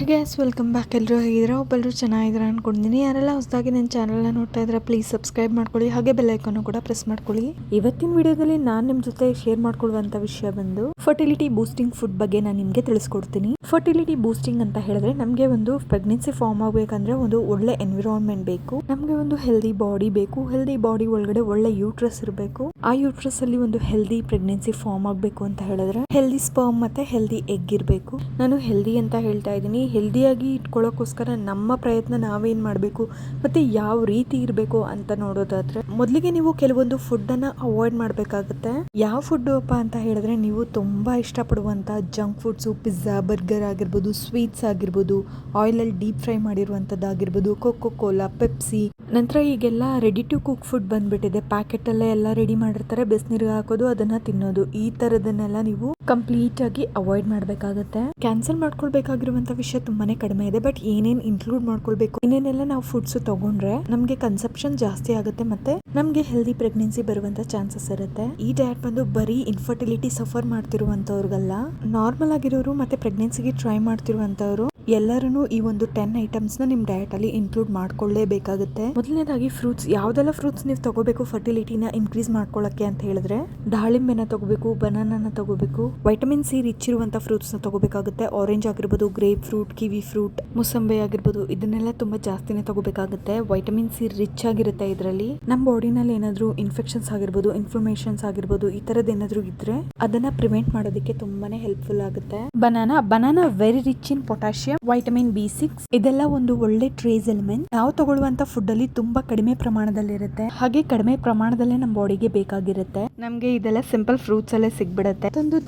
Gas welcome back. ಎಲ್ಲರೂ ಹೇಗಿದ್ದೀರಾ? ಒಬ್ಬರು ಚೆನ್ನಾಗಿದ್ದೀರಾ ಅನ್ಕೊಂಡಿದ್ದೀನಿ. ಯಾರೆಲ್ಲ ಹೊಸದಾಗಿ ನನ್ನ ಚಾನಲ್ನ ನೋಡ್ತಾ ಇದ್ರೆ ಪ್ಲೀಸ್ ಸಬ್ಸ್ಕ್ರೈಬ್ ಮಾಡ್ಕೊಳ್ಳಿ, ಹಾಗೆ ಬೆಲ್ ಐಕಾನ್ ಕೂಡ ಪ್ರೆಸ್ ಮಾಡ್ಕೊಳ್ಳಿ. ಇವತ್ತಿನ ವಿಡಿಯೋದಲ್ಲಿ ನಾನು ನಿಮ್ಮ ಜೊತೆ ಶೇರ್ ಮಾಡ್ಕೊಳ್ಳುವಂತ ವಿಷಯ ಬಂದು ಫರ್ಟಿಲಿಟಿ ಬೂಸ್ಟಿಂಗ್ ಫುಡ್ ಬಗ್ಗೆ ನಾನು ನಿಮಗೆ ತಿಳಿಸ್ಕೊಡ್ತೀನಿ. ಫರ್ಟಿಲಿಟಿ ಬೂಸ್ಟಿಂಗ್ ಅಂತ ಹೇಳಿದ್ರೆ ನಮಗೆ ಒಂದು ಪ್ರೆಗ್ನೆನ್ಸಿ ಫಾರ್ಮ್ ಆಗಬೇಕಂದ್ರೆ ಒಂದು ಒಳ್ಳೆ ಎನ್ವಿರಾನ್ಮೆಂಟ್ ಬೇಕು, ನಮಗೆ ಒಂದು ಹೆಲ್ದಿ ಬಾಡಿ ಬೇಕು. ಹೆಲ್ದಿ ಬಾಡಿ ಒಳಗಡೆ ಒಳ್ಳೆ ಯೂಟ್ರಸ್ ಇರಬೇಕು. ಆ ಯೂಟ್ರಸ್ ಅಲ್ಲಿ ಒಂದು ಹೆಲ್ದಿ ಪ್ರೆಗ್ನೆನ್ಸಿ ಫಾರ್ಮ್ ಆಗಬೇಕು ಅಂತ ಹೇಳಿದ್ರೆ ಹೆಲ್ದಿ ಸ್ಪರ್ಮ್ ಮತ್ತೆ ಹೆಲ್ದಿ ಎಗ್ ಇರಬೇಕು. ನಾನು ಹೆಲ್ದಿ ಅಂತ ಹೇಳ್ತಾ ಇದ್ದೀನಿ. ಹೆಲ್ದಿಯಾಗಿ ಇಟ್ಕೊಳ್ಳೋಕ್ಕೋಸ್ಕರ ನಮ್ಮ ಪ್ರಯತ್ನ ನಾವೇನ್ ಮಾಡಬೇಕು ಮತ್ತೆ ಯಾವ ರೀತಿ ಇರಬೇಕು ಅಂತ ನೋಡೋದಾದ್ರೆ ಮೊದಲಿಗೆ ನೀವು ಕೆಲವೊಂದು ಫುಡ್ ಅನ್ನ ಅವಾಯ್ಡ್ ಮಾಡಬೇಕಾಗುತ್ತೆ. ಯಾವ ಫುಡ್ ಅಪ್ಪ ಅಂತ ಹೇಳಿದ್ರೆ ನೀವು ತುಂಬಾ ಇಷ್ಟಪಡುವಂತ ಜಂಕ್ ಫುಡ್ಸ್, ಪಿಜ್ಜಾ, ಬರ್ಗರ್ ಆಗಿರ್ಬೋದು, ಸ್ವೀಟ್ಸ್ ಆಗಿರ್ಬೋದು, ಆಯಿಲ್ ಅಲ್ಲಿ ಡೀಪ್ ಫ್ರೈ ಮಾಡಿರುವಂತದ್ದಾಗಿರ್ಬೋದು, ಕೋಕೋ ಕೋಲಾ, ಪೆಪ್ಸಿ. ನಂತರ ಈಗೆಲ್ಲ ರೆಡಿ ಟು ಕುಕ್ ಫುಡ್ ಬಂದ್ಬಿಟ್ಟಿದೆ. ಪ್ಯಾಕೆಟ್ ಅಲ್ಲೇ ಎಲ್ಲ ರೆಡಿ ಮಾಡಿರ್ತಾರೆ, ಬಿಸಿನೀರಿಗೆ ಹಾಕೋದು, ಅದನ್ನ ತಿನ್ನೋದು. ಈ ತರದನ್ನೆಲ್ಲ ನೀವು ಕಂಪ್ಲೀಟ್ ಆಗಿ ಅವಾಯ್ಡ್ ಮಾಡಬೇಕಾಗುತ್ತೆ. ಕ್ಯಾನ್ಸಲ್ ಮಾಡ್ಕೊಳ್ಬೇಕಾಗಿರುವಂತ ವಿಷಯ ತುಂಬಾನೇ ಕಡಿಮೆ ಇದೆ. ಬಟ್ ಏನೇನ್ ಇನ್ಕ್ಲೂಡ್ ಮಾಡ್ಕೊಳ್ಬೇಕು, ಏನೇನೆಲ್ಲ ನಾವು ಫುಡ್ಸ್ ತಗೊಂಡ್ರೆ ನಮ್ಗೆ ಕನ್ಸಪ್ಷನ್ ಜಾಸ್ತಿ ಆಗುತ್ತೆ ಮತ್ತೆ ನಮ್ಗೆ ಹೆಲ್ದಿ ಪ್ರೆಗ್ನೆನ್ಸಿ ಬರುವಂತ ಚಾನ್ಸಸ್ ಇರುತ್ತೆ. ಈ ಡಯಟ್ ಬಂದು ಬರೀ ಇನ್ಫರ್ಟಿಲಿಟಿ ಸಫರ್ ಮಾಡ್ತಿರುವಂತವ್ರಿಗಲ್ಲ, ನಾರ್ಮಲ್ ಆಗಿರೋರು ಮತ್ತೆ ಪ್ರೆಗ್ನೆನ್ಸಿಗೆ ಟ್ರೈ ಮಾಡ್ತಿರುವಂತವ್ರು ಎಲ್ಲರೂ ಈ ಒಂದು 10 ಐಟಮ್ಸ್ ನ ನಿಮ್ ಡಯಟ್ ಅಲ್ಲಿ ಇನ್ಕ್ಲೂಡ್ ಮಾಡ್ಕೊಳ್ಳೇಬೇಕಾಗುತ್ತೆ. ಮೊದಲನೇದಾಗಿ ಫ್ರೂಟ್ಸ್. ಯಾವ್ದೆಲ್ಲ ಫ್ರೂಟ್ಸ್ ನೀವು ತಗೋಬೇಕು ಫರ್ಟಿಲಿಟಿನ ಇನ್ಕ್ರೀಸ್ ಮಾಡ್ಕೊಳ್ಳಕ್ಕೆ ಅಂತ ಹೇಳಿದ್ರೆ ದಾಳಿಂಬೆನ ತಗೋಬೇಕು, ಬನಾನಾನ ತಗೋಬೇಕು, ವೈಟಮಿನ್ ಸಿ ರಿಚ್ ಇರುವಂತ ಫ್ರೂಟ್ಸ್ ನ ತಗೋಬೇಕಾಗುತ್ತೆ. ಆರೆಂಜ್ ಆಗಿರ್ಬೋದು, ಗ್ರೇಪ್ ಫ್ರೂಟ್, ಕಿವಿ ಫ್ರೂಟ್, ಮುಸಂಬೆ ಆಗಿರ್ಬೋದು, ಇದನ್ನೆಲ್ಲ ತುಂಬಾ ಜಾಸ್ತಿನೇ ತಗೋಬೇಕಾಗುತ್ತೆ. ವೈಟಮಿನ್ ಸಿ ರಿಚ್ ಆಗಿರುತ್ತೆ ಇದರಲ್ಲಿ. ನಮ್ಮ ಬಾಡಿನಲ್ಲಿ ಏನಾದ್ರು ಇನ್ಫೆಕ್ಷನ್ಸ್ ಆಗಿರ್ಬೋದು, ಇನ್ಫ್ಲಮೇಷನ್ಸ್ ಆಗಿರ್ಬೋದು, ಈ ತರದ್ ಏನಾದ್ರು ಇದ್ರೆ ಅದನ್ನ ಪ್ರಿವೆಂಟ್ ಮಾಡೋದಕ್ಕೆ ತುಂಬಾನೇ ಹೆಲ್ಪ್ಫುಲ್ ಆಗುತ್ತೆ. ಬನಾನಾ ವೆರಿ ರಿಚ್ ಇನ್ ಪೊಟ್ಯಾಷಿಯಂ, ವೈಟಮಿನ್ B6. ಇದೆಲ್ಲ ಒಂದು ಒಳ್ಳೆ ಟ್ರೇಸ್ ಎಲಿಮೆಂಟ್. ನಾವು ತಗೊಳ್ಳುವಂತ ಫುಡ್ ಅಲ್ಲಿ ತುಂಬಾ ಕಡಿಮೆ ಪ್ರಮಾಣದಲ್ಲಿ ಇರುತ್ತೆ, ಹಾಗೆ ಕಡಿಮೆ ಪ್ರಮಾಣದಲ್ಲೇ ನಮ್ಮ ಬಾಡಿಗೆ ಬೇಕಾಗಿರುತ್ತೆ. ನಮ್ಗೆ ಇದೆಲ್ಲ ಸಿಂಪಲ್ ಫ್ರೂಟ್ಸ್ ಅಲ್ಲೇ ಸಿಗ್ಬಿಡುತ್ತೆ. ಒಂದು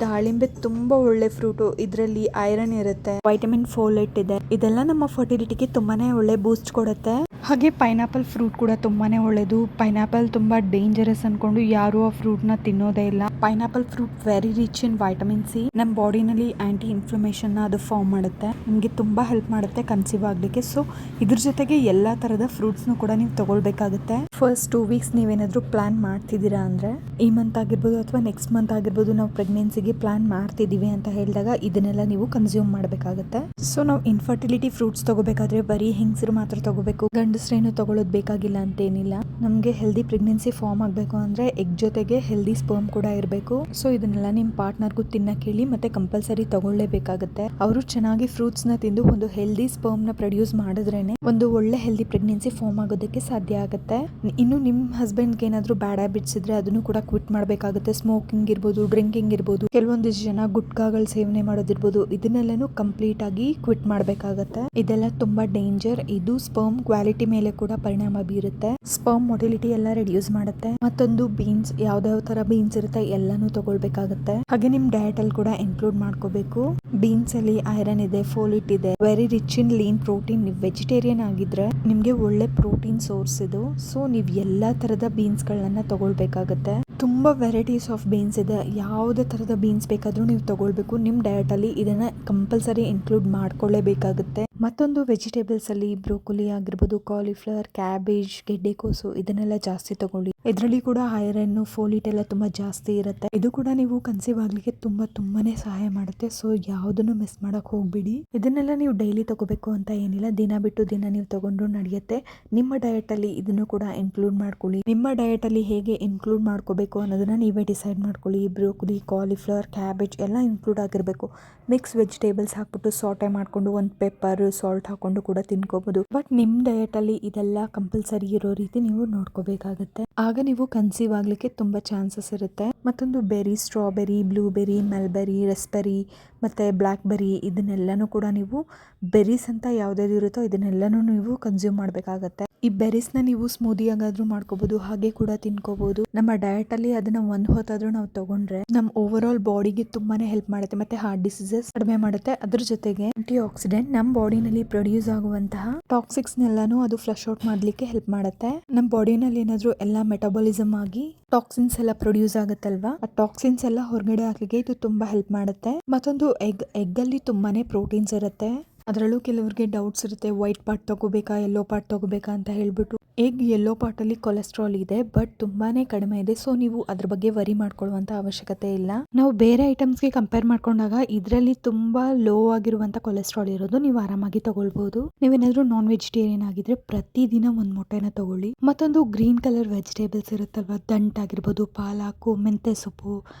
ದಾಳಿಂಬೆ ತುಂಬಾ ಒಳ್ಳೆ ಫ್ರೂಟ್. ಇದರಲ್ಲಿ ಐರನ್ ಇರುತ್ತೆ, ವೈಟಮಿನ್ ಫೋಲೇಟ್ ಇದೆ. ಇದೆಲ್ಲ ನಮ್ಮ ಫರ್ಟಿಲಿಟಿಗೆ ತುಂಬಾನೇ ಒಳ್ಳೆ ಬೂಸ್ಟ್ ಕೊಡುತ್ತೆ. ಹಾಗೆ ಪೈನಾಪಲ್ ಫ್ರೂಟ್ ಕೂಡ ತುಂಬಾನೇ ಒಳ್ಳೇದು. ಪೈನಾಪಲ್ ತುಂಬಾ ಡೇಂಜರಸ್ ಅನ್ಕೊಂಡು ಯಾರು ಆ ಫ್ರೂಟ್ ನ ತಿನ್ನೋದೇ ಇಲ್ಲ. ಪೈನಾಪಲ್ ಫ್ರೂಟ್ ವೆರಿ ರಿಚ್ ಇನ್ ವೈಟಮಿನ್ ಸಿ. ನಮ್ಮ ಬಾಡಿನಲ್ಲಿ ಆಂಟಿ ಇನ್ಫ್ಲಮೇಷನ್ ಅದು ಫಾರ್ಮ್ ಮಾಡುತ್ತೆ, ನಿಮ್ಗೆ ತುಂಬಾ ಹೆಲ್ಪ್ ಮಾಡುತ್ತೆ ಕನ್ಸೀವ್ ಆಗ್ಲಿಕ್ಕೆ. ಸೊ ಇದ್ರ ಜೊತೆಗೆ ಎಲ್ಲಾ ತರದ ಫ್ರೂಟ್ಸ್ ಕೂಡ ನೀವು ತಗೊಳ್ಬೇಕಾಗುತ್ತೆ. ಫಸ್ಟ್ 2 ವೀಕ್ಸ್ ನೀವೇನಾದ್ರೂ ಪ್ಲಾನ್ ಮಾಡ್ತಿದ್ದೀರಾ ಅಂದ್ರೆ ಈ ಮಂತ್ ಆಗಿರ್ಬೋದು ಅಥವಾ ನೆಕ್ಸ್ಟ್ ಮಂತ್ ಆಗಿರ್ಬೋದು, ನಾವು ಪ್ರೆಗ್ನೆನ್ಸಿಗೆ ಪ್ಲಾನ್ ಮಾಡ್ತಿದೀವಿ ಅಂತ ಹೇಳಿದಾಗ ಇದನ್ನೆಲ್ಲ ನೀವು ಕನ್ಸ್ಯೂಮ್ ಮಾಡಬೇಕಾಗುತ್ತೆ. ಸೊ ನಾವು ಇನ್ಫರ್ಟಿಲಿಟಿ ಫ್ರೂಟ್ಸ್ ತಗೋಬೇಕಾದ್ರೆ ಬರೀ ಹೆಂಗಸರು ಮಾತ್ರ ತಗೋಬೇಕು, ಗಂಡಸ್ರೇನು ತಗೊಳ್ಳೋದು ಬೇಕಾಗಿಲ್ಲ ಅಂತ ಏನಿಲ್ಲ. ನಮ್ಗೆ ಹೆಲ್ದಿ ಪ್ರೆಗ್ನೆನ್ಸಿ ಫಾರ್ಮ್ ಆಗ್ಬೇಕು ಅಂದ್ರೆ ಎಗ್ ಜೊತೆಗೆ ಹೆಲ್ದಿ ಸ್ಪರ್ಮ್ ಕೂಡ ಇರಬೇಕು. ಸೊ ಇದನ್ನೆಲ್ಲ ನಿಮ್ ಪಾರ್ಟ್ನರ್ಗೂ ತಿನ್ನಕ್ಕೆ ಹೇಳಿ, ಮತ್ತೆ ಕಂಪಲ್ಸರಿ ತಗೊಳ್ಳೇಬೇಕಾಗುತ್ತೆ. ಅವರು ಚೆನ್ನಾಗಿ ಫ್ರೂಟ್ಸ್ ನ ತಿಂದು ಒಂದು ಹೆಲ್ದಿ ಸ್ಪರ್ಮ್ ನ ಪ್ರೊಡ್ಯೂಸ್ ಮಾಡಿದ್ರೇನೆ ಒಂದು ಒಳ್ಳೆ ಹೆಲ್ದಿ ಪ್ರೆಗ್ನೆನ್ಸಿ ಫಾರ್ಮ್ ಆಗೋದಕ್ಕೆ ಸಾಧ್ಯ ಆಗುತ್ತೆ. ಇನ್ನು ನಿಮ್ ಹಸ್ಬೆಂಡ್ ಏನಾದ್ರು ಬ್ಯಾಡ್ ಹ್ಯಾಬಿಟ್ಸ್ ಇದ್ರೆ ಅದನ್ನು ಕೂಡ ಕ್ವಿಟ್ ಮಾಡಬೇಕಾಗುತ್ತೆ. ಸ್ಮೋಕಿಂಗ್ ಇರ್ಬೋದು, ಡ್ರಿಂಕಿಂಗ್ ಇರ್ಬೋದು, ಕೆಲವೊಂದಿಷ್ಟು ಜನ ಗುಟ್ಕಾಗಳು ಸೇವನೆ ಮಾಡೋದಿರ್ಬೋದು, ಇದನ್ನೆಲ್ಲನೂ ಕಂಪ್ಲೀಟ್ ಆಗಿ ಕ್ವಿಟ್ ಮಾಡಬೇಕಾಗುತ್ತೆ. ಇದೆಲ್ಲ ತುಂಬಾ ಡೇಂಜರ್. ಇದು ಸ್ಪರ್ಮ್ ಕ್ವಾಲಿಟಿ ಮೇಲೆ ಕೂಡ ಪರಿಣಾಮ ಬೀರುತ್ತೆ. ಸ್ಪರ್ಮ್ ಮೊಟಿಲಿಟಿ ಎಲ್ಲ ರೆಡ್ಯೂಸ್ ಮಾಡುತ್ತೆ. ಮತ್ತೊಂದು ಬೀನ್ಸ್, ಯಾವ್ದಾವ್ ತರ ಬೀನ್ಸ್ ಇರುತ್ತೆ ಎಲ್ಲಾನು ತಗೊಳ್ಬೇಕಾಗುತ್ತೆ. ಹಾಗೆ ನಿಮ್ ಡಯಟ್ ಅಲ್ಲಿ ಕೂಡ ಇನ್ಕ್ಲೂಡ್ ಮಾಡ್ಕೋಬೇಕು. ಬೀನ್ಸ್ ಅಲ್ಲಿ ಐರನ್ ಇದೆ, ಫೋಲಿಟ್ ಇದೆ, very rich in lean protein. ನೀವು ವೆಜಿಟೇರಿಯನ್ ಆಗಿದ್ರೆ ನಿಮ್ಗೆ ಒಳ್ಳೆ ಪ್ರೋಟೀನ್ ಸೋರ್ಸ್ ಇದು. ಸೊ ನೀವು ಎಲ್ಲಾ ತರದ ಬೀನ್ಸ್ ಗಳನ್ನ ತಗೊಳ್ಬೇಕಾಗತ್ತೆ. ತುಂಬಾ ವೆರೈಟೀಸ್ ಆಫ್ ಬೀನ್ಸ್ ಇದೆ, ಯಾವುದೇ ತರದ ಬೀನ್ಸ್ ಬೇಕಾದ್ರೂ ನೀವು ತಗೊಳ್ಬೇಕು. ನಿಮ್ ಡಯಟ್ ಅಲ್ಲಿ ಇದನ್ನ ಕಂಪಲ್ಸರಿ ಇನ್ಕ್ಲೂಡ್ ಮಾಡ್ಕೊಳ್ಳೇಬೇಕಾಗುತ್ತೆ. ಮತ್ತೊಂದು ವೆಜಿಟೇಬಲ್ಸ್ ಅಲ್ಲಿ ಬ್ರೋಕೊಲಿ ಆಗಿರ್ಬೋದು, ಕಾಲಿಫ್ಲವರ್, ಕ್ಯಾಬೇಜ್, ಗೆಡ್ಡೆಕೋಸು, ಇದನ್ನೆಲ್ಲ ಜಾಸ್ತಿ ತಗೊಳ್ಳಿ. ಇದರಲ್ಲಿ ಕೂಡ ಐರನ್, ಫೋಲಿಟ್ ಎಲ್ಲ ತುಂಬಾ ಜಾಸ್ತಿ ಇರುತ್ತೆ. ಇದು ಕೂಡ ನೀವು ಕನ್ಸೀವ್ ಆಗ್ಲಿಕ್ಕೆ ತುಂಬಾನೇ ಸಹಾಯ ಮಾಡುತ್ತೆ. ಸೊ ಯಾವ್ದನ್ನು ಮಿಸ್ ಮಾಡಕ್ ಹೋಗ್ಬಿಡಿ. ಇದನ್ನೆಲ್ಲ ನೀವು ಡೈಲಿ ತಗೋಬೇಕು ಅಂತ ಏನಿಲ್ಲ, ದಿನ ಬಿಟ್ಟು ದಿನ ನೀವು ತಗೊಂಡ್ರು ನಡೆಯುತ್ತೆ. ನಿಮ್ಮ ಡಯಟ್ ಅಲ್ಲಿ ಇದನ್ನು ಕೂಡ ಇನ್ಕ್ಲೂಡ್ ಮಾಡ್ಕೊಳ್ಳಿ. ನಿಮ್ಮ ಡಯಟ್ ಅಲ್ಲಿ ಹೇಗೆ ಇನ್ಕ್ಲೂಡ್ ಮಾಡ್ಕೋಬೇಕು ಅನ್ನೋದನ್ನ ನೀವೇ ಡಿಸೈಡ್ ಮಾಡ್ಕೊಳ್ಳಿ. ಬ್ರೋಕೊಲಿ, ಕಾಲಿಫ್ಲವರ್, ಕ್ಯಾಬೇಜ್ ಎಲ್ಲ ಇನ್ಕ್ಲೂಡ್ ಆಗಿರ್ಬೇಕು. ಮಿಕ್ಸ್ ವೆಜಿಟೇಬಲ್ಸ್ ಹಾಕ್ಬಿಟ್ಟು ಸಾಟೆ ಮಾಡ್ಕೊಂಡು ಒಂದು ಪೆಪ್ಪರ್, ಸಾಲ್ಟ್ ಹಾಕೊಂಡು ಕೂಡ ತಿನ್ಕೋಬಹುದು. ಬಟ್ ನಿಮ್ ಡಯಟ್ ಅಲ್ಲಿ ಇದೆಲ್ಲ ಕಂಪಲ್ಸರಿ ಇರೋ ರೀತಿ ನೀವು ನೋಡ್ಕೋಬೇಕಾಗುತ್ತೆ. ಆಗ ನೀವು ಕನ್ಸೀವ್ ಆಗ್ಲಿಕ್ಕೆ ತುಂಬಾ ಚಾನ್ಸಸ್ ಇರುತ್ತೆ. ಮತ್ತೊಂದು berry, strawberry, blueberry, mulberry, raspberry ಮತ್ತೆ ಬ್ಲಾಕ್ ಬೆರಿ, ಇದನ್ನೆಲ್ಲಾನು ಕೂಡ ನೀವು ಬೆರೀಸ್ ಅಂತ ಯಾವ್ದಾದ್ರು ಇರುತ್ತೋ ಇದನ್ನೆಲ್ಲಾನು ನೀವು ಕನ್ಸ್ಯೂಮ್ ಮಾಡ್ಬೇಕಾಗತ್ತೆ. ಈ ಬೆರೀಸ್ ನ ನೀವು ಸ್ಮೂದಿ ಆಗಾದ್ರೂ ಮಾಡ್ಕೋಬಹುದು, ಹಾಗೆ ಕೂಡ ತಿನ್ಕೋಬಹುದು. ನಮ್ಮ ಡಯಟ್ ಅಲ್ಲಿ ಅದನ್ನ ಒಂದ್ ಹೊತ್ತಾದ್ರೂ ನಾವು ತಗೊಂಡ್ರೆ ನಮ್ ಓವರ್ ಆಲ್ ಬಾಡಿಗೆ ತುಂಬಾನೇ ಹೆಲ್ಪ್ ಮಾಡುತ್ತೆ. ಮತ್ತೆ ಹಾರ್ಟ್ ಡಿಸೀಸಸ್ ಕಡಿಮೆ ಮಾಡುತ್ತೆ. ಅದ್ರ ಜೊತೆಗೆ ಆಂಟಿ ಆಕ್ಸಿಡೆಂಟ್ ನಮ್ ಬಾಡಿನಲ್ಲಿ ಪ್ರೊಡ್ಯೂಸ್ ಆಗುವಂತಹ ಟಾಕ್ಸಿಕ್ಸ್ ನೆಲ್ಲಾನು ಅದು ಫ್ಲಶ್ ಔಟ್ ಮಾಡ್ಲಿಕ್ಕೆ ಹೆಲ್ಪ್ ಮಾಡುತ್ತೆ. ನಮ್ ಬಾಡಿನಲ್ಲಿ ಏನಾದ್ರು ಎಲ್ಲ ಮೆಟಬಾಲಿಸಮ್ ಆಗಿ ಟಾಕ್ಸಿನ್ಸ್ ಎಲ್ಲ ಪ್ರೊಡ್ಯೂಸ್ ಆಗುತ್ತಲ್ವಾ, ಆ ಟಾಕ್ಸಿನ್ಸ್ ಎಲ್ಲ ಹೊರಗಡೆ ಹಾಕ್ಲಿಕ್ಕೆ ಇದು ತುಂಬಾ ಹೆಲ್ಪ್ ಮಾಡುತ್ತೆ. ಮತ್ತೊಂದು ಎಗ್ ಅಲ್ಲಿ ತುಂಬಾನೇ ಪ್ರೋಟೀನ್ಸ್ ಇರುತ್ತೆ. ಅದರಲ್ಲೂ ಕೆಲವರಿಗೆ ಡೌಟ್ಸ್ ಇರುತ್ತೆ, ವೈಟ್ ಪಾರ್ಟ್ ತಗೋಬೇಕಾ, ಯೆಲ್ಲೋ ಪಾರ್ಟ್ ತಗೋಬೇಕಾ ಅಂತ ಹೇಳ್ಬಿಟ್ಟು. ಎಗ್ ಯೆಲ್ಲೋ ಪಾರ್ಟಲ್ಲಿ ಕೊಲೆಸ್ಟ್ರಾಲ್ ಇದೆ, ಬಟ್ ತುಂಬಾನೇ ಕಡಿಮೆ ಇದೆ. ಸೊ ನೀವು ಅದ್ರ ಬಗ್ಗೆ ವರಿ ಮಾಡ್ಕೊಳ್ಳುವಂತ ಅವಶ್ಯಕತೆ ಇಲ್ಲ. ನಾವು ಬೇರೆ ಐಟಮ್ಸ್ಗೆ ಕಂಪೇರ್ ಮಾಡ್ಕೊಂಡಾಗ ಇದರಲ್ಲಿ ತುಂಬಾ ಲೋ ಆಗಿರುವಂತ ಕೊಲೆಸ್ಟ್ರಾಲ್ ಇರೋದು, ನೀವು ಆರಾಮಾಗಿ ತಗೊಳ್ಬಹುದು. ನೀವೇನಾದ್ರೂ ನಾನ್ ವೆಜಿಟೇರಿಯನ್ ಆಗಿದ್ರೆ ಪ್ರತಿದಿನ ಒಂದ್ ಮೊಟ್ಟೆನ ತಗೊಳ್ಳಿ. ಮತ್ತೊಂದು ಗ್ರೀನ್ ಕಲರ್ ವೆಜಿಟೇಬಲ್ಸ್ ಇರುತ್ತಲ್ವಾ, ದಂಟಾಗಿರ್ಬೋದು, ಪಾಲಾಕು, ಮೆಂತೆ ಸೊಪ್ಪು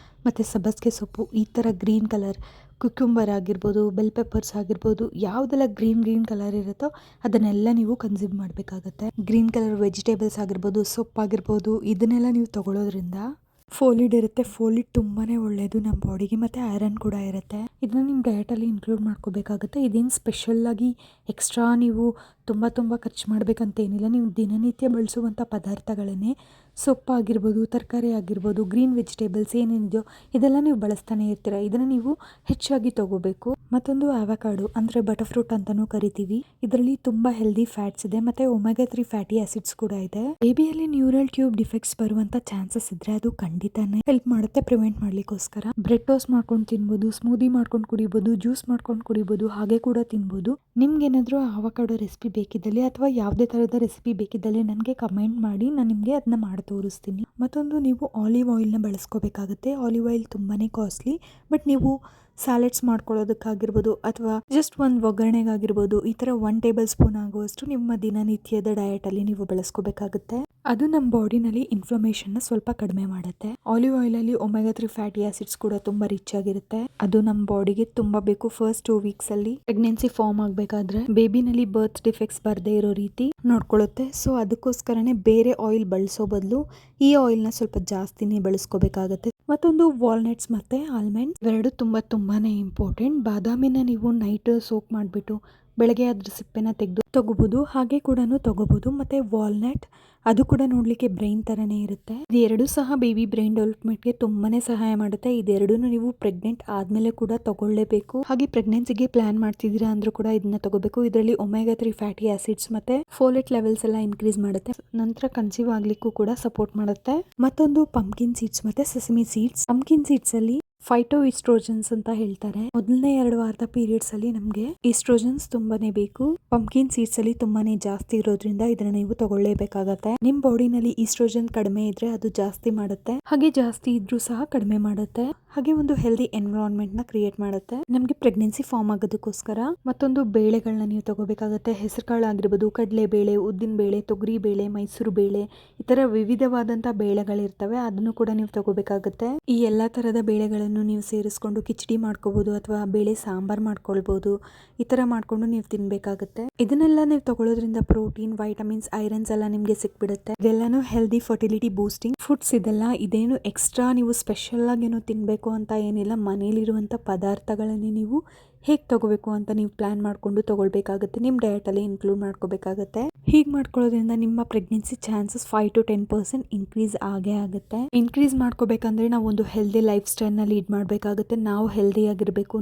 ಮತ್ತೆ ಸಬ್ಬಸಿಗೆ ಸೊಪ್ಪು, ಈ ತರ ಗ್ರೀನ್ ಕಲರ್ ಕುಕ್ಯುಂಬರ್ ಆಗಿರ್ಬೋದು, ಬೆಲ್ ಪೆಪ್ಪರ್ಸ್ ಆಗಿರ್ಬೋದು, ಯಾವುದೆಲ್ಲ ಗ್ರೀನ್ ಕಲರ್ ಇರುತ್ತೋ ಅದನ್ನೆಲ್ಲ ನೀವು ಕನ್ಸ್ಯೂಮ್ ಮಾಡಬೇಕಾಗತ್ತೆ. ಗ್ರೀನ್ ಕಲರ್ ವೆಜಿಟೇಬಲ್ಸ್ ಆಗಿರ್ಬೋದು, ಸೊಪ್ಪಾಗಿರ್ಬೋದು, ಇದನ್ನೆಲ್ಲ ನೀವು ತಗೊಳ್ಳೋದ್ರಿಂದ ಫೋಲಿಡ್ ಇರುತ್ತೆ. ಫೋಲಿಡ್ ತುಂಬಾನೇ ಒಳ್ಳೆಯದು ನಮ್ಮ ಬಾಡಿಗೆ, ಮತ್ತೆ ಐರನ್ ಕೂಡ ಇರುತ್ತೆ. ಇದನ್ನ ನಿಮ್ಮ ಡಯಟಲ್ಲಿ ಇನ್ಕ್ಲೂಡ್ ಮಾಡ್ಕೋಬೇಕಾಗುತ್ತೆ. ಇದೇನು ಸ್ಪೆಷಲ್ ಆಗಿ ಎಕ್ಸ್ಟ್ರಾ ನೀವು ತುಂಬ ಖರ್ಚು ಮಾಡಬೇಕಂತ ಏನಿಲ್ಲ. ನೀವು ದಿನನಿತ್ಯ ಬಳಸುವಂಥ ಪದಾರ್ಥಗಳನ್ನೇ ಸೊಪ್ಪಾಗಿರ್ಬೋದು, ತರಕಾರಿ ಆಗಿರ್ಬೋದು, ಗ್ರೀನ್ ವೆಜಿಟೇಬಲ್ಸ್ ಏನೇನಿದೆಯೋ ಇದೆಲ್ಲ ನೀವು ಬಳಸ್ತಾನೆ ಇರ್ತೀರ. ಇದನ್ನು ನೀವು ಹೆಚ್ಚಾಗಿ ತಗೋಬೇಕು. ಮತ್ತೊಂದು ಆವಕಾಡೋ ಅಂದರೆ ಬಟರ್ ಫ್ರೂಟ್ ಅಂತಾನೂ ಕರಿತೀವಿ. ಇದರಲ್ಲಿ ತುಂಬ ಹೆಲ್ದಿ ಫ್ಯಾಟ್ಸ್ ಇದೆ, ಮತ್ತೆ ಒಮೆಗಾ 3 ಫ್ಯಾಟಿ ಆಸಿಡ್ಸ್ ಕೂಡ ಇದೆ. ಬೇಬಿಯಲ್ಲಿ ನ್ಯೂರಲ್ ಟ್ಯೂಬ್ ಡಿಫೆಕ್ಟ್ಸ್ ಬರುವಂತ ಚಾನ್ಸಸ್ ಇದ್ರೆ ಅದು ಖಂಡಿತಾನೇ ಹೆಲ್ಪ್ ಮಾಡುತ್ತೆ ಪ್ರಿವೆಂಟ್ ಮಾಡ್ಲಿಕ್ಕೋಸ್ಕರ. ಬ್ರೆಡ್ ಟೋಸ್ಟ್ ಮಾಡ್ಕೊಂಡು ತಿನ್ಬೋದು, ಸ್ಮೂದಿ ಮಾಡ್ಕೊಂಡು ಕುಡಿಬೋದು, ಜ್ಯೂಸ್ ಮಾಡ್ಕೊಂಡು ಕುಡಿಬೋದು, ಹಾಗೆ ಕೂಡ ತಿನ್ಬೋದು. ನಿಮ್ಗೇನಾದ್ರೂ ಆವಕಾಡೋ ರೆಸಿಪಿ ಬೇಕಿದ್ದಲ್ಲಿ ಅಥವಾ ಯಾವುದೇ ತರಹದ ರೆಸಿಪಿ ಬೇಕಿದ್ದಲ್ಲಿ ನನಗೆ ಕಮೆಂಟ್ ಮಾಡಿ, ನಾನು ನಿಮಗೆ ಅದನ್ನ ಮಾಡಿ ತೋರಿಸ್ತೀನಿ. ಮತ್ತೊಂದು, ನೀವು ಆಲಿವ್ ಆಯಿಲ್ನ ಬಳಸ್ಕೋಬೇಕಾಗುತ್ತೆ. ಆಲಿವ್ ಆಯಿಲ್ ತುಂಬಾನೇ ಕಾಸ್ಟ್ಲಿ, ಬಟ್ ನೀವು ಸ್ಯಾಲೆಡ್ಸ್ ಮಾಡ್ಕೊಳ್ಳೋದಕ್ಕಾಗಿರ್ಬೋದು ಅಥವಾ ಜಸ್ಟ್ ಒಂದು ಒಗ್ಗರಣೆಗಾಗಿರ್ಬೋದು, ಈ ಥರ 1 ಟೇಬಲ್ ಸ್ಪೂನ್ ಆಗುವಷ್ಟು ನಿಮ್ಮ ದಿನನಿತ್ಯದ ಡಯಟಲ್ಲಿ ನೀವು ಬಳಸ್ಕೋಬೇಕಾಗುತ್ತೆ. ಅದು ನಮ್ಮ ಬಾಡಿನಲ್ಲಿ ಇನ್ಫ್ಲಮೇಷನ್ನ ಸ್ವಲ್ಪ ಕಡಿಮೆ ಮಾಡುತ್ತೆ. ಆಲಿವ್ ಆಯಿಲಲ್ಲಿ ಒಮೆಗಾ 3 ಫ್ಯಾಟಿ ಆಸಿಡ್ಸ್ ಕೂಡ ತುಂಬ ರಿಚ್ ಆಗಿರುತ್ತೆ. ಅದು ನಮ್ಮ ಬಾಡಿಗೆ ತುಂಬ ಬೇಕು. ಫಸ್ಟ್ 2 ವೀಕ್ಸ್ ಅಲ್ಲಿ ಪ್ರೆಗ್ನೆನ್ಸಿ ಫಾರ್ಮ್ ಆಗಬೇಕಾದ್ರೆ ಬೇಬಿನಲ್ಲಿ ಬರ್ತ್ ಡಿಫೆಕ್ಟ್ಸ್ ಬರದೇ ಇರೋ ರೀತಿ ನೋಡ್ಕೊಳ್ಳುತ್ತೆ. ಸೊ ಅದಕ್ಕೋಸ್ಕರನೇ ಬೇರೆ ಆಯಿಲ್ ಬಳಸೋ ಬದಲು ಈ ಆಯಿಲ್ನ ಸ್ವಲ್ಪ ಜಾಸ್ತಿನೇ ಬಳಸ್ಕೋಬೇಕಾಗತ್ತೆ. ಮತ್ತೊಂದು, ವಾಲ್ನಟ್ಸ್ ಮತ್ತೆ ಆಲ್ಮಂಡ್ಸ್ ಇವೆರಡು ತುಂಬಾನೇ ಇಂಪಾರ್ಟೆಂಟ್. ಬಾದಾಮಿನ ನೀವು ನೈಟ್ ಸೋಕ್ ಮಾಡಿಬಿಟ್ಟು ಬೆಳಗ್ಗೆ ಅದ್ರ ಸಿಪ್ಪೆನ ತೆಗೆದು ತಗೋಬಹುದು, ಹಾಗೆ ಕೂಡ ತಗೋಬಹುದು. ಮತ್ತೆ ವಾಲ್ನಟ್ ಅದು ಕೂಡ ನೋಡ್ಲಿಕ್ಕೆ ಬ್ರೈನ್ ತರನೇ ಇರುತ್ತೆ. ಇದೆರಡು ಸಹ ಬೇಬಿ ಬ್ರೈನ್ ಡೆವಲಪ್ಮೆಂಟ್ಗೆ ತುಂಬಾನೇ ಸಹಾಯ ಮಾಡುತ್ತೆ. ಇದೆರಡೂ ನೀವು ಪ್ರೆಗ್ನೆಂಟ್ ಆದ್ಮೇಲೆ ಕೂಡ ತಗೊಳ್ಳೇಬೇಕು. ಹಾಗೆ ಪ್ರೆಗ್ನೆನ್ಸಿಗೆ ಪ್ಲಾನ್ ಮಾಡ್ತಿದ್ದೀರಾ ಅಂದ್ರೂ ಕೂಡ ಇದನ್ನ ತಗೋಬೇಕು. ಇದರಲ್ಲಿ ಒಮೆಗಾ 3 ಫ್ಯಾಟಿ ಆಸಿಡ್ಸ್ ಮತ್ತೆ ಫೋಲೇಟ್ ಲೆವೆಲ್ಸ್ ಎಲ್ಲ ಇನ್ಕ್ರೀಸ್ ಮಾಡುತ್ತೆ. ನಂತರ ಕನ್ಸೀವ್ ಆಗ್ಲಿಕ್ಕೂ ಕೂಡ ಸಪೋರ್ಟ್ ಮಾಡುತ್ತೆ. ಮತ್ತೊಂದು, ಪಂಪ್ಕಿನ್ ಸೀಡ್ಸ್ ಮತ್ತೆ ಸೆಸಮಿ ಸೀಡ್ಸ್. ಪಂಪ್ಕಿನ್ ಸೀಡ್ಸ್ ಅಲ್ಲಿ ಫೈಟೋ ಈಸ್ಟ್ರೋಜನ್ಸ್ ಅಂತ ಹೇಳ್ತಾರೆ. ಮೊದಲನೇ 2 ವಾರದ ಪೀರಿಯಡ್ಸ್ ಅಲ್ಲಿ ನಮಗೆ ಈಸ್ಟ್ರೋಜನ್ಸ್ ತುಂಬಾನೇ ಬೇಕು. ಪಂಪ್ಕಿನ್ ಸೀಡ್ಸ್ ಅಲ್ಲಿ ತುಂಬಾನೇ ಜಾಸ್ತಿ ಇರೋದ್ರಿಂದ ಇದನ್ನ ನೀವು ತಗೊಳ್ಳೇಬೇಕಾಗತ್ತೆ. ನಿಮ್ ಬಾಡಿನಲ್ಲಿ ಈಸ್ಟ್ರೋಜನ್ ಕಡಿಮೆ ಇದ್ರೆ ಅದು ಜಾಸ್ತಿ ಮಾಡುತ್ತೆ, ಹಾಗೆ ಜಾಸ್ತಿ ಇದ್ರೂ ಸಹ ಕಡಿಮೆ ಮಾಡುತ್ತೆ. ಹಾಗೆ ಒಂದು ಹೆಲ್ದಿ ಎನ್ವಿರಾನ್ಮೆಂಟ್ ನ ಕ್ರಿಯೇಟ್ ಮಾಡುತ್ತೆ ನಮ್ಗೆ ಪ್ರೆಗ್ನೆನ್ಸಿ ಫಾರ್ಮ್ ಆಗೋದಕ್ಕೋಸ್ಕರ. ಮತ್ತೊಂದು, ಬೇಳೆಗಳನ್ನ ನೀವು ತಗೋಬೇಕಾಗತ್ತೆ. ಹೆಸರು ಕಾಳು ಆಗಿರ್ಬೋದು, ಕಡಲೆ ಬೇಳೆ, ಉದ್ದಿನ ಬೇಳೆ, ತೊಗರಿ ಬೇಳೆ, ಮೈಸೂರು ಬೇಳೆ, ಈ ತರ ವಿವಿಧವಾದಂತ ಬೇಳೆಗಳಿರ್ತವೆ. ಅದನ್ನು ಕೂಡ ನೀವು ತಗೋಬೇಕಾಗತ್ತೆ. ಈ ಎಲ್ಲಾ ತರದ ಬೇಳೆಗಳನ್ನು ನೀವು ಸೇರಿಸ್ಕೊಂಡು ಕಿಚಡಿ ಮಾಡ್ಕೋಬಹುದು ಅಥವಾ ಬೇಳೆ ಸಾಂಬಾರ್ ಮಾಡ್ಕೊಳ್ಬಹುದು. ಈ ತರ ಮಾಡ್ಕೊಂಡು ನೀವು ತಿನ್ಬೇಕಾಗುತ್ತೆ. ಇದನ್ನೆಲ್ಲ ನೀವು ತಗೊಳ್ಳೋದ್ರಿಂದ ಪ್ರೋಟೀನ್, ವೈಟಮಿನ್ಸ್, ಐರನ್ಸ್ ಎಲ್ಲ ನಿಮ್ಗೆ ಸಿಕ್ಬಿಡುತ್ತೆ. ಇದೆಲ್ಲಾನು ಹೆಲ್ದಿ ಫರ್ಟಿಲಿಟಿ ಬೂಸ್ಟಿಂಗ್ ಫುಡ್ಸ್ ಇದೆಲ್ಲ. ಇದೇನು ಎಕ್ಸ್ಟ್ರಾ ನೀವು ಸ್ಪೆಷಲ್ ಆಗಿ ಏನು ತಿನ್ಬೇಕು ಅಂತ ಏನಿಲ್ಲ. ಮನೇಲಿರುವಂತ ಪದಾರ್ಥಗಳನ್ನೇ ನೀವು ಹೇಗೆ ತಗೋಬೇಕು ಅಂತ ನೀವು ಪ್ಲಾನ್ ಮಾಡ್ಕೊಂಡು ತಗೊಳ್ಬೇಕಾಗುತ್ತೆ. ನಿಮ್ಮ ಡಯಟಲ್ಲಿ ಇನ್ಕ್ಲೂಡ್ ಮಾಡ್ಕೋಬೇಕಾಗುತ್ತೆ. ಹೀಗೆ ಮಾಡ್ಕೊಳ್ಳೋದ್ರಿಂದ ನಿಮ್ಮ ಪ್ರೆಗ್ನೆನ್ಸಿ ಚಾನ್ಸಸ್ 5 to 10% ಇನ್ಕ್ರೀಸ್ ಆಗೇ ಆಗುತ್ತೆ. ಇನ್ಕ್ರೀಸ್ ಮಾಡ್ಕೋಬೇಕಂದ್ರೆ ನಾವು ಒಂದು ಹೆಲ್ದಿ ಲೈಫ್ ಸ್ಟೈಲ್ ನ ಲೀಡ್ ಮಾಡಬೇಕಾಗುತ್ತೆ. ನಾವು ಹೆಲ್ದಿ ಆಗಿರಬೇಕು.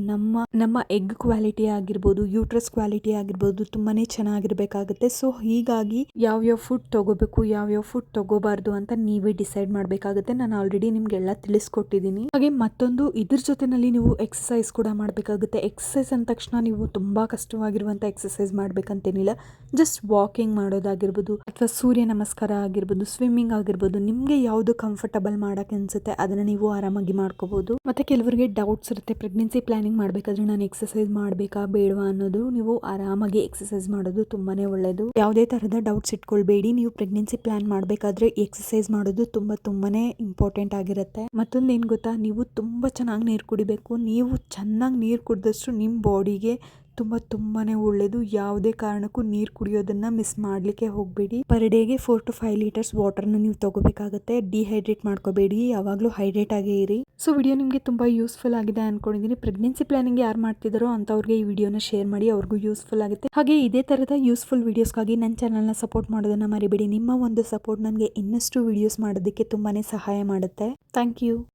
ನಮ್ಮ ಎಗ್ ಕ್ವಾಲಿಟಿ ಆಗಿರ್ಬೋದು, ಯೂಟ್ರಸ್ ಕ್ವಾಲಿಟಿ ಆಗಿರ್ಬೋದು ತುಂಬಾನೇ ಚೆನ್ನಾಗಿರ್ಬೇಕಾಗುತ್ತೆ. ಸೊ ಹೀಗಾಗಿ ಯಾವ್ಯಾವ ಫುಡ್ ತಗೋಬೇಕು, ಯಾವ್ಯಾವ ಫುಡ್ ತಗೋಬಾರ್ದು ಅಂತ ನೀವೇ ಡಿಸೈಡ್ ಮಾಡಬೇಕಾಗುತ್ತೆ. ನಾನು ಆಲ್ರೆಡಿ ನಿಮ್ಗೆಲ್ಲ ತಿಳಿಸ್ಕೊಟ್ಟಿದ್ದೀನಿ. ಹಾಗೆ ಮತ್ತೊಂದು, ಇದ್ರ ಜೊತೆನಲ್ಲಿ ನೀವು ಎಕ್ಸಸೈಸ್ ಕೂಡ ಮಾಡಬೇಕಾಗುತ್ತೆ. ಎಕ್ಸಸೈಸ್ ಅಂದ ತಕ್ಷಣ ನೀವು ತುಂಬಾ ಕಷ್ಟವಾಗಿರುವಂತ ಎಕ್ಸಸೈಸ್ ಮಾಡ್ಬೇಕಂತೇನಿಲ್ಲ. ಜಸ್ಟ್ ವಾಕಿಂಗ್ ಮಾಡೋದಾಗಿರ್ಬೋದು ಅಥವಾ ಸೂರ್ಯ ನಮಸ್ಕಾರ ಆಗಿರ್ಬೋದು, ಸ್ವಿಮ್ಮಿಂಗ್ ಆಗಿರ್ಬೋದು, ನಿಮ್ಗೆ ಯಾವ್ದು ಕಂಫರ್ಟಬಲ್ ಮಾಡಕ್ ಅನ್ಸುತ್ತೆ ಅದನ್ನ ನೀವು ಆರಾಮಾಗಿ ಮಾಡ್ಕೋಬಹುದು. ಮತ್ತೆ ಕೆಲವರಿಗೆ ಡೌಟ್ಸ್ ಇರುತ್ತೆ, ಪ್ರೆಗ್ನೆನ್ಸಿ ಪ್ಲಾನಿಂಗ್ ಮಾಡ್ಬೇಕಾದ್ರೆ ನಾನು ಎಕ್ಸಸೈಸ್ ಮಾಡ್ಬೇಕಾ ಬೇಡವಾ ಅನ್ನೋದು. ನೀವು ಆರಾಮಾಗಿ ಎಕ್ಸಸೈಸ್ ಮಾಡೋದು ತುಂಬಾನೇ ಒಳ್ಳೇದು. ಯಾವುದೇ ತರಹದ ಡೌಟ್ಸ್ ಇಟ್ಕೊಳ್ಬೇಡಿ. ನೀವು ಪ್ರೆಗ್ನೆನ್ಸಿ ಪ್ಲಾನ್ ಮಾಡ್ಬೇಕಾದ್ರೆ ಎಕ್ಸಸೈಸ್ ಮಾಡೋದು ತುಂಬಾನೇ ಇಂಪಾರ್ಟೆಂಟ್ ಆಗಿರುತ್ತೆ. ಮತ್ತೊಂದು ಏನ್ ಗೊತ್ತಾ, ನೀವು ತುಂಬಾ ಚೆನ್ನಾಗಿ ನೀರು ಕುಡಿಬೇಕು. ನೀವು ಚೆನ್ನಾಗಿ ನೀರು ಕುಡಿದಷ್ಟು ನಿಮ್ಮ ಬಾಡಿಗೆ ತುಂಬಾನೇ ಒಳ್ಳೇದು. ಯಾವುದೇ ಕಾರಣಕ್ಕೂ ನೀರು ಕುಡಿಯೋದನ್ನ ಮಿಸ್ ಮಾಡ್ಲಿಕ್ಕೆ ಹೋಗಬೇಡಿ. ಪರ್ ಡೇಗೆ 4 to 5 ಲೀಟರ್ಸ್ ವಾಟರ್ನ ನೀವು ತಗೋಬೇಕಾಗುತ್ತೆ. ಡಿಹೈಡ್ರೇಟ್ ಮಾಡ್ಕೋಬೇಡಿ, ಯಾವಾಗಲೂ ಹೈಡ್ರೇಟ್ ಆಗೇ ಇರಿ. ಸೊ ವಿಡಿಯೋ ನಿಮಗೆ ತುಂಬಾ ಯೂಸ್ಫುಲ್ ಆಗಿದೆ ಅನ್ಕೊಂಡಿದ್ದೀನಿ. ಪ್ರೆಗ್ನೆನ್ಸಿ ಪ್ಲಾನಿಂಗ್ ಯಾರು ಮಾಡ್ತಿದಾರೋ ಅಂತವ್ರಿಗೆ ಈ ವಿಡಿಯೋನ ಶೇರ್ ಮಾಡಿ, ಅವ್ರಿಗೂ ಯೂಸ್ಫುಲ್ ಆಗುತ್ತೆ. ಹಾಗೆ ಇದೇ ತರದ ಯೂಸ್ಫುಲ್ ವಿಡಿಯೋಸ್ಗಾಗಿ ನನ್ನ ಚಾನಲ್ನ ಸಪೋರ್ಟ್ ಮಾಡೋದನ್ನ ಮರಿಬೇಡಿ. ನಿಮ್ಮ ಒಂದು ಸಪೋರ್ಟ್ ನನಗೆ ಇನ್ನಷ್ಟು ವಿಡಿಯೋಸ್ ಮಾಡೋದಕ್ಕೆ ತುಂಬಾನೇ ಸಹಾಯ ಮಾಡುತ್ತೆ. Thank you.